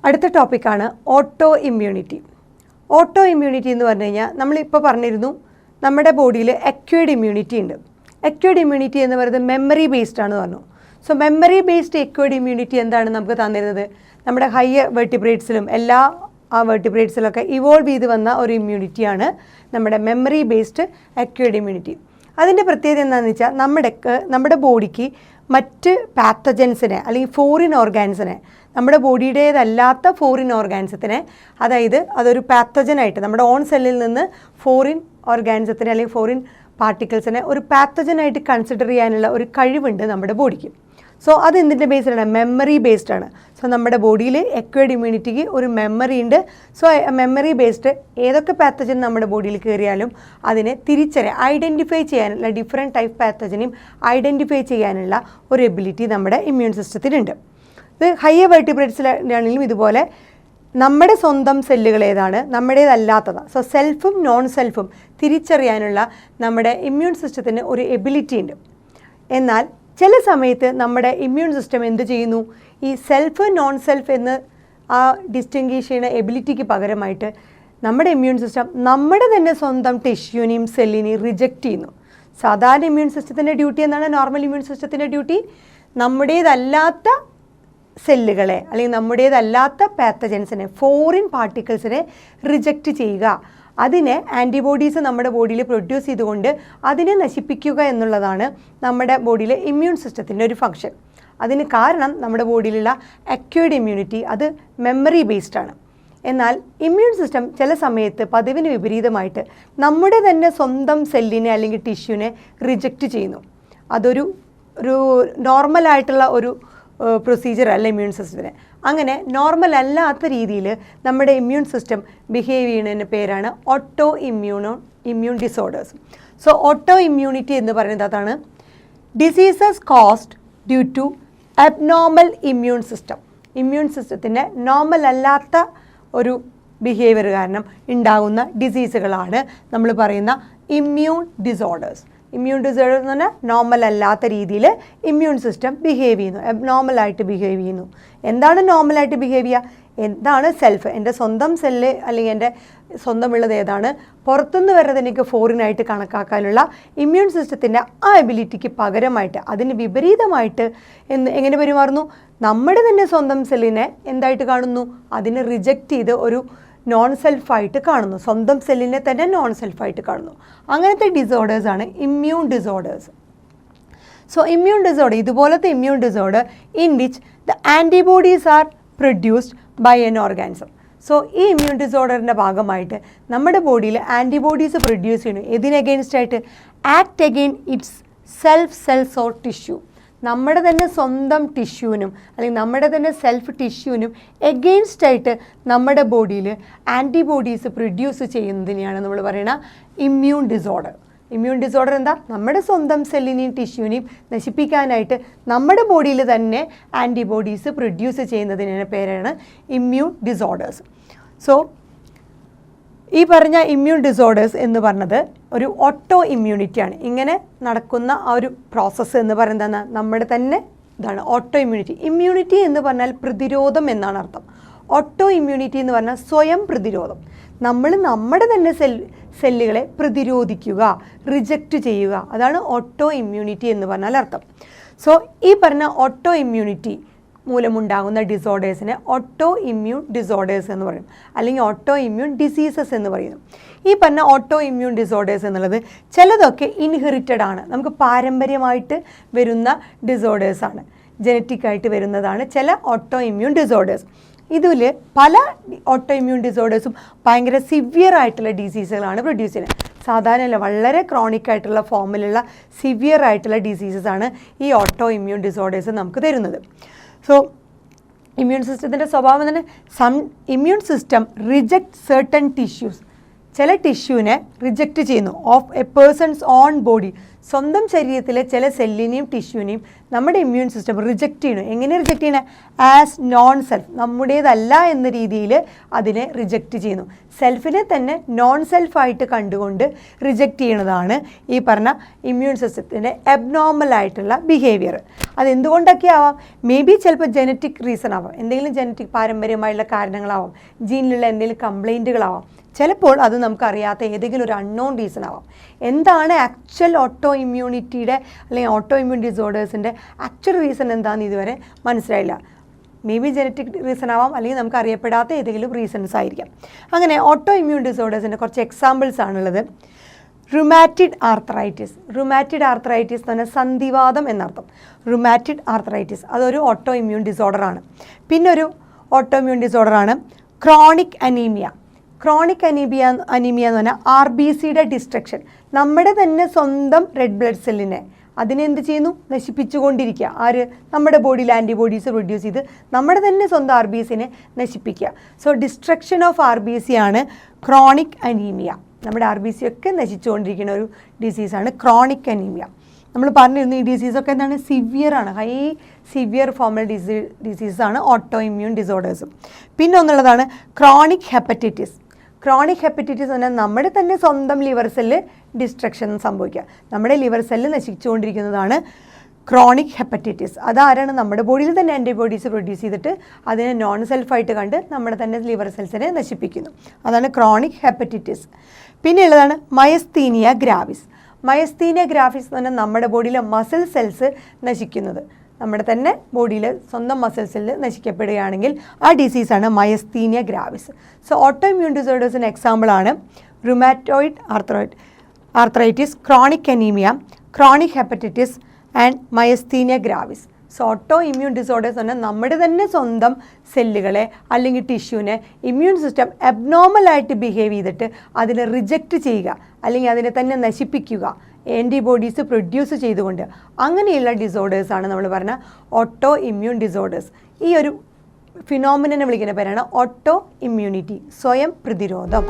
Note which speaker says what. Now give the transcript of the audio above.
Speaker 1: അടുത്ത ടോപ്പിക്കാണ് auto immunity. Auto immunity എന്ന് പറഞ്ഞു കഴിഞ്ഞാൽ നമ്മളിപ്പോൾ പറഞ്ഞിരുന്നു നമ്മുടെ ബോഡിയിൽ അക്വയർഡ് ഇമ്മ്യൂണിറ്റി ഉണ്ട്. അക്വയർഡ് ഇമ്മ്യൂണിറ്റി എന്ന് പറയുന്നത് മെമ്മറി ബേസ്ഡ് ആണെന്ന് പറഞ്ഞു. So memory based acquired immunity എന്താണ് നമുക്ക് തന്നിരുന്നത്? നമ്മുടെ ഹയർ വെർട്ടിബ്രേറ്റ്സിലും എല്ലാ വെർട്ടിബ്രേറ്റ്സിലൊക്കെ ഇവോൾവ് ചെയ്ത് വന്ന ഒരു ഇമ്മ്യൂണിറ്റിയാണ് നമ്മുടെ മെമ്മറി ബേസ്ഡ് അക്വയർഡ് ഇമ്മ്യൂണിറ്റി. അതിൻ്റെ പ്രത്യേകത എന്താണെന്ന് വെച്ചാൽ നമ്മുടെ ബോഡിക്ക് മറ്റ് പാത്തജൻസിനെ അല്ലെങ്കിൽ ഫോറിൻ ഓർഗാൻസിനെ, നമ്മുടെ ബോഡിയുടേതല്ലാത്ത ഫോറിൻ ഓർഗാൻസത്തിനെ, അതായത് അതൊരു പാത്തജനായിട്ട് നമ്മുടെ ഓൺ സെല്ലിൽ നിന്ന് ഫോറിൻ ഓർഗാൻസത്തിനെ അല്ലെങ്കിൽ ഫോറിൻ പാർട്ടിക്കിൾസിനെ ഒരു പാത്തജനായിട്ട് കൺസിഡർ ചെയ്യാനുള്ള ഒരു കഴിവുണ്ട് നമ്മുടെ ബോഡിക്ക്. സോ അത് എന്തിൻ്റെ ബേസ്ഡാണ്? മെമ്മറി ബേസ്ഡ് ആണ്. സോ നമ്മുടെ ബോഡിയിൽ അക്വയർഡ് ഇമ്മ്യൂണിറ്റിക്ക് ഒരു മെമ്മറി ഉണ്ട്. സോ മെമ്മറി ബേസ്ഡ് ഏതൊക്കെ പാത്തജൻ നമ്മുടെ ബോഡിയിൽ കയറിയാലും അതിനെ ഐഡൻറ്റിഫൈ ചെയ്യാനുള്ള ഡിഫറെൻറ്റ് ടൈപ്പ് പാത്തജനെയും ഐഡൻറ്റിഫൈ ചെയ്യാനുള്ള ഒരു എബിലിറ്റി നമ്മുടെ ഇമ്മ്യൂൺ സിസ്റ്റത്തിനുണ്ട്. ഇത് ഹയർ വെർട്ടിബ്രേറ്റ്സിലാണെങ്കിലും ഇതുപോലെ നമ്മുടെ സ്വന്തം സെല്ലുകൾ ഏതാണ്, നമ്മുടേതല്ലാത്തതാണ്. സോ സെൽഫും നോൺ സെൽഫും തിരിച്ചറിയാനുള്ള നമ്മുടെ ഇമ്മ്യൂൺ സിസ്റ്റത്തിന് ഒരു എബിലിറ്റി ഉണ്ട്. എന്നാൽ ചില സമയത്ത് നമ്മുടെ ഇമ്മ്യൂൺ സിസ്റ്റം എന്ത് ചെയ്യുന്നു? ഈ സെൽഫ് നോൺ സെൽഫ് എന്ന് ആ ഡിസ്റ്റിങ്വിഷ് ചെയ്യുന്ന എബിലിറ്റിക്ക് പകരമായിട്ട് നമ്മുടെ ഇമ്മ്യൂൺ സിസ്റ്റം നമ്മുടെ തന്നെ സ്വന്തം ടിഷ്യൂനെയും സെല്ലിനെയും റിജക്റ്റ് ചെയ്യുന്നു. സാധാരണ ഇമ്മ്യൂൺ സിസ്റ്റത്തിൻ്റെ ഡ്യൂട്ടി എന്താണ്? നോർമൽ ഇമ്മ്യൂൺ സിസ്റ്റത്തിൻ്റെ ഡ്യൂട്ടി നമ്മുടേതല്ലാത്ത സെല്ലുകളെ അല്ലെങ്കിൽ നമ്മുടേതല്ലാത്ത പാത്തജൻസിനെ, ഫോറിൻ പാർട്ടിക്കിൾസിനെ റിജക്റ്റ് ചെയ്യുക, അതിനെ ആൻറ്റിബോഡീസ് നമ്മുടെ ബോഡിയിൽ പ്രൊഡ്യൂസ് ചെയ്തുകൊണ്ട് അതിനെ നശിപ്പിക്കുക എന്നുള്ളതാണ് നമ്മുടെ ബോഡിയിലെ ഇമ്മ്യൂൺ സിസ്റ്റത്തിൻ്റെ ഒരു ഫങ്ഷൻ. അതിന് കാരണം നമ്മുടെ ബോഡിയിലുള്ള അക്വയർഡ് ഇമ്മ്യൂണിറ്റി അത് മെമ്മറി ബേസ്ഡ് ആണ്. എന്നാൽ ഇമ്മ്യൂൺ സിസ്റ്റം ചില സമയത്ത് പതിവിന് വിപരീതമായിട്ട് നമ്മുടെ തന്നെ സ്വന്തം സെല്ലിനെ അല്ലെങ്കിൽ ടിഷ്യൂനെ റിജക്റ്റ് ചെയ്യുന്നു. അതൊരു നോർമലായിട്ടുള്ള ഒരു പ്രൊസീജിയർ അല്ല ഇമ്മ്യൂൺ സിസ്റ്റത്തിന്. അങ്ങനെ നോർമൽ അല്ലാത്ത രീതിയിൽ നമ്മുടെ ഇമ്മ്യൂൺ സിസ്റ്റം ബിഹേവ് ചെയ്യുന്നതിൻ്റെ പേരാണ് auto immune disorders. So auto immunity എന്ന് പറയുന്നത് അതാണ് diseases caused due to abnormal immune system. Immune സിസ്റ്റത്തിൻ്റെ നോർമൽ അല്ലാത്ത ഒരു ബിഹേവിയർ കാരണം ഉണ്ടാകുന്ന ഡിസീസുകളാണ് നമ്മൾ പറയുന്ന ഇമ്മ്യൂൺ ഡിസോർഡേഴ്സ്. ഇമ്മ്യൂൺ ഡിസോർഡർ എന്ന് പറഞ്ഞാൽ നോർമൽ അല്ലാത്ത രീതിയിൽ ഇമ്മ്യൂൺ സിസ്റ്റം ബിഹേവ് ചെയ്യുന്നു, അബ്നോർമലായിട്ട് ബിഹേവ് ചെയ്യുന്നു. എന്താണ് നോർമലായിട്ട് ബിഹേവ് ചെയ്യുക? എന്താണ് സെൽഫ്? എൻ്റെ സ്വന്തം സെല്ല് അല്ലെങ്കിൽ എൻ്റെ സ്വന്തമുള്ളത് ഏതാണ്, പുറത്തുനിന്ന് വരുന്നത് എനിക്ക് ഫോറിനായിട്ട് കണക്കാക്കാനുള്ള ഇമ്മ്യൂൺ സിസ്റ്റത്തിൻ്റെ ആ എബിലിറ്റിക്ക് പകരമായിട്ട് അതിന് വിപരീതമായിട്ട് എങ്ങനെ പെരുമാറുന്നു? നമ്മുടെ തന്നെ സ്വന്തം സെല്ലിനെ എന്തായിട്ട് കാണുന്നു? അതിനെ റിജക്റ്റ് ചെയ്ത് ഒരു നോൺ സെൽഫായിട്ട് കാണുന്നു. സ്വന്തം സെല്ലിനെ തന്നെ നോൺ സെൽഫായിട്ട് കാണുന്നു. അങ്ങനത്തെ ഡിസോർഡേഴ്സാണ് immune disorders. So immune disorder, ഇതുപോലത്തെ immune disorder in which the antibodies are produced by an organism. So ഈ ഇമ്മ്യൂൺ ഡിസോർഡറിൻ്റെ ഭാഗമായിട്ട് നമ്മുടെ ബോഡിയിൽ ആൻറ്റിബോഡീസ് പ്രൊഡ്യൂസ് ചെയ്യുന്നു. ഇതിനഗെയിൻസ്റ്റ് ആയിട്ട് act again its cells or tissue. നമ്മുടെ തന്നെ സ്വന്തം ടിഷ്യൂവിനും അല്ലെങ്കിൽ നമ്മുടെ തന്നെ സെൽഫ് ടിഷ്യൂവിനും എഗെയിൻസ്റ്റ് ആയിട്ട് നമ്മുടെ ബോഡിയിൽ ആൻറ്റിബോഡീസ് പ്രൊഡ്യൂസ് ചെയ്യുന്നതിനെയാണ് നമ്മൾ പറയുന്ന ഇമ്മ്യൂൺ ഡിസോർഡർ. ഇമ്മ്യൂൺ ഡിസോർഡർ എന്താ? നമ്മുടെ സ്വന്തം സെല്ലിനെയും ടിഷ്യൂവിനെയും നശിപ്പിക്കാനായിട്ട് നമ്മുടെ ബോഡിയിൽ തന്നെ ആൻറ്റിബോഡീസ് പ്രൊഡ്യൂസ് ചെയ്യുന്നതിൻ്റെ പേരാണ് ഇമ്മ്യൂൺ ഡിസോർഡേഴ്സ്. സോ ഈ പറഞ്ഞ ഇമ്മ്യൂൺ ഡിസോർഡേഴ്സ് എന്ന് പറഞ്ഞത് ഒരു ഓട്ടോ ഇമ്മ്യൂണിറ്റിയാണ്. ഇങ്ങനെ നടക്കുന്ന ആ ഒരു പ്രോസസ്സ് എന്ന് പറയുന്നത് നമ്മുടെ തന്നെ ഇതാണ് ഓട്ടോ ഇമ്മ്യൂണിറ്റി. ഇമ്മ്യൂണിറ്റി എന്ന് പറഞ്ഞാൽ പ്രതിരോധം എന്നാണ് അർത്ഥം. ഓട്ടോ ഇമ്മ്യൂണിറ്റി എന്ന് പറഞ്ഞാൽ സ്വയം പ്രതിരോധം. നമ്മൾ നമ്മുടെ തന്നെ സെല്ലുകളെ പ്രതിരോധിക്കുക, റിജക്റ്റ് ചെയ്യുക, അതാണ് ഓട്ടോ ഇമ്മ്യൂണിറ്റി എന്ന് പറഞ്ഞാൽ അർത്ഥം. സോ ഈ പറഞ്ഞ ഓട്ടോ ഇമ്മ്യൂണിറ്റി മൂലമുണ്ടാകുന്ന ഡിസോർഡേഴ്സിനെ ഓട്ടോ ഇമ്മ്യൂൺ ഡിസോർഡേഴ്സ് എന്ന് പറയും, അല്ലെങ്കിൽ ഓട്ടോ ഇമ്മ്യൂൺ ഡിസീസസ് എന്ന് പറയുന്നു. ഈ പറഞ്ഞ ഓട്ടോ ഇമ്മ്യൂൺ ഡിസോർഡേഴ്സ് എന്നുള്ളത് ചിലതൊക്കെ ഇൻഹെറിറ്റഡ് ആണ്, നമുക്ക് പാരമ്പര്യമായിട്ട് വരുന്ന ഡിസോർഡേഴ്സാണ്, ജനറ്റിക്കായിട്ട് വരുന്നതാണ് ചില ഓട്ടോ ഇമ്മ്യൂൺ ഡിസോർഡേഴ്സ്. ഇതിൽ പല ഓട്ടോ ഇമ്മ്യൂൺ ഡിസോർഡേഴ്സും ഭയങ്കര സിവിയർ ആയിട്ടുള്ള ഡിസീസുകളാണ് പ്രൊഡ്യൂസ് ചെയ്യുന്നത്. സാധാരണ വളരെ ക്രോണിക് ആയിട്ടുള്ള ഫോമിലുള്ള സിവിയർ ആയിട്ടുള്ള ഡിസീസസാണ് ഈ ഓട്ടോ ഇമ്മ്യൂൺ ഡിസോർഡേഴ്സ് നമുക്ക് തരുന്നത്. സോ ഇമ്മ്യൂൺ സിസ്റ്റത്തിൻ്റെ സ്വഭാവം തന്നെ immune system reject certain tissues. ചില ടിഷ്യൂവിനെ റിജക്റ്റ് ചെയ്യുന്നു of a person's on body. സ്വന്തം ശരീരത്തിലെ ചില സെല്ലിനെയും ടിഷ്യൂവിനെയും നമ്മുടെ ഇമ്മ്യൂൺ സിസ്റ്റം റിജക്റ്റ് ചെയ്യണം. എങ്ങനെ റിജക്റ്റ് ചെയ്യണേ? ആസ് നോൺ സെൽഫ്, നമ്മുടേതല്ല എന്ന രീതിയിൽ അതിനെ റിജക്റ്റ് ചെയ്യുന്നു. സെൽഫിനെ തന്നെ നോൺ സെൽഫായിട്ട് കണ്ടുകൊണ്ട് റിജക്റ്റ് ചെയ്യണതാണ് ഈ പറഞ്ഞ ഇമ്മ്യൂൺ സിസ്റ്റത്തിൻ്റെ അബ്നോർമൽ ആയിട്ടുള്ള ബിഹേവിയർ. അതെന്തുകൊണ്ടൊക്കെ ആവാം, മേ ബി ചിലപ്പോൾ ജനറ്റിക് റീസൺ ആവാം, എന്തെങ്കിലും ജനറ്റിക് പാരമ്പര്യമായുള്ള കാരണങ്ങളാവാം, ജീനിലുള്ള എന്തെങ്കിലും കംപ്ലൈൻറ്റുകളാവാം, ചിലപ്പോൾ അത് നമുക്കറിയാത്ത ഏതെങ്കിലും ഒരു അൺനോൺ റീസൺ ആവാം. എന്താണ് ആക്ച്വൽ ഓട്ടോ ഇമ്മ്യൂണിറ്റിയുടെ അല്ലെങ്കിൽ ഓട്ടോ ഇമ്മ്യൂൺ ഡിസോർഡേഴ്സിൻ്റെ ആക്ച്വൽ റീസൺ എന്താണെന്ന് ഇതുവരെ മനസ്സിലായില്ല. മേ ബി ജനറ്റിക് റീസൺ ആവാം, അല്ലെങ്കിൽ നമുക്ക് അറിയപ്പെടാത്ത ഏതെങ്കിലും റീസൺസ് ആയിരിക്കാം. അങ്ങനെ ഓട്ടോ ഇമ്മ്യൂൺ ഡിസോർഡേഴ്സിൻ്റെ കുറച്ച് എക്സാമ്പിൾസ് ആണുള്ളത്. റുമാറ്റിഡ് ആർത്രൈറ്റിസ്. റുമാറ്റിഡ് ആർത്രൈറ്റിസ് എന്ന് പറഞ്ഞാൽ സന്ധിവാതം എന്നർത്ഥം. റുമാറ്റിഡ് ആർത്രൈറ്റിസ് അതൊരു ഓട്ടോ ഇമ്മ്യൂൺ ഡിസോർഡറാണ്. പിന്നെ ഒരു ഓട്ടോ ഇമ്മ്യൂൺ ഡിസോർഡറാണ് ക്രോണിക് അനീമിയ. ക്രോണിക് അനീമിയ എന്ന് പറഞ്ഞാൽ RBCയുടെ ഡിസ്ട്രക്ഷൻ. നമ്മുടെ തന്നെ സ്വന്തം റെഡ് ബ്ലഡ് സെല്ലിനെ അതിനെന്ത് ചെയ്യുന്നു, നശിപ്പിച്ചുകൊണ്ടിരിക്കുക. ആര്? നമ്മുടെ ബോഡിയിൽ ആൻറ്റിബോഡീസ് പ്രൊഡ്യൂസ് ചെയ്ത് നമ്മുടെ തന്നെ സ്വന്തം RBCനെ നശിപ്പിക്കുക. സോ ഡിസ്ട്രക്ഷൻ ഓഫ് RBC ആണ് ക്രോണിക് അനീമിയ. നമ്മുടെ RBC ഒക്കെ നശിച്ചുകൊണ്ടിരിക്കുന്ന ഒരു ഡിസീസാണ് ക്രോണിക് അനീമിയ. നമ്മൾ പറഞ്ഞിരുന്നു ഈ ഡിസീസൊക്കെ എന്താണ്, സിവിയറാണ്, ഹൈ സിവിയർ ഫോമൽ ഡിസീസാണ് ഓട്ടോ ഇമ്മ്യൂൺ ഡിസോർഡേഴ്സ്. പിന്നെ ഒന്നുള്ളതാണ് ക്രോണിക് ഹെപ്പറ്റൈറ്റിസ്. ക്രോണിക് ഹെപ്പറ്റൈറ്റിസ് പറഞ്ഞാൽ നമ്മുടെ തന്നെ സ്വന്തം ലിവർ സെല്ല് ഡിസ്ട്രക്ഷൻ സംഭവിക്കുക. നമ്മുടെ ലിവർ സെല്ല് നശിച്ചുകൊണ്ടിരിക്കുന്നതാണ് ക്രോണിക് ഹെപ്പറ്റൈറ്റിസ്. അതാരാണ്? നമ്മുടെ ബോഡിയിൽ തന്നെ ആൻറ്റിബോഡീസ് പ്രൊഡ്യൂസ് ചെയ്തിട്ട് അതിനെ നോൺ സെൽഫായിട്ട് കണ്ട് നമ്മുടെ തന്നെ ലിവർ സെൽസിനെ നശിപ്പിക്കുന്നു. അതാണ് ക്രോണിക് ഹെപ്പറ്റൈറ്റിസ്. പിന്നെ ഉള്ളതാണ് മയസ്തീനിയ ഗ്രാവിസ്. മയസ്തീനിയ ഗ്രാവിസ് എന്ന് പറഞ്ഞാൽ നമ്മുടെ ബോഡിയിലെ മസിൽ സെൽസ് നശിക്കുന്നത്. നമ്മുടെ തന്നെ ബോഡിയിൽ സ്വന്തം മസിൽ സെല്ല് നശിക്കപ്പെടുകയാണെങ്കിൽ ആ ഡിസീസാണ് myasthenia gravis. So auto immune ഡിസോർഡേഴ്സിന് എക്സാമ്പിളാണ് rheumatoid arthritis, chronic anaemia, chronic hepatitis and myasthenia gravis. So auto immune disorders പറഞ്ഞാൽ നമ്മുടെ തന്നെ സ്വന്തം സെല്ലുകളെ അല്ലെങ്കിൽ ടിഷ്യൂവിനെ ഇമ്മ്യൂൺ സിസ്റ്റം അബ്നോർമലായിട്ട് ബിഹേവ് ചെയ്തിട്ട് അതിനെ റിജക്റ്റ് ചെയ്യുക അല്ലെങ്കിൽ അതിനെ തന്നെ നശിപ്പിക്കുക, ആൻറ്റിബോഡീസ് പ്രൊഡ്യൂസ് ചെയ്തുകൊണ്ട്, അങ്ങനെയുള്ള ഡിസോർഡേഴ്സാണ് നമ്മൾ പറഞ്ഞ ഓട്ടോ ഇമ്മ്യൂൺ ഡിസോർഡേഴ്സ്. ഈ ഒരു ഫിനോമിനനെ വിളിക്കുന്ന പേരാണ് ഓട്ടോ ഇമ്മ്യൂണിറ്റി, സ്വയം പ്രതിരോധം.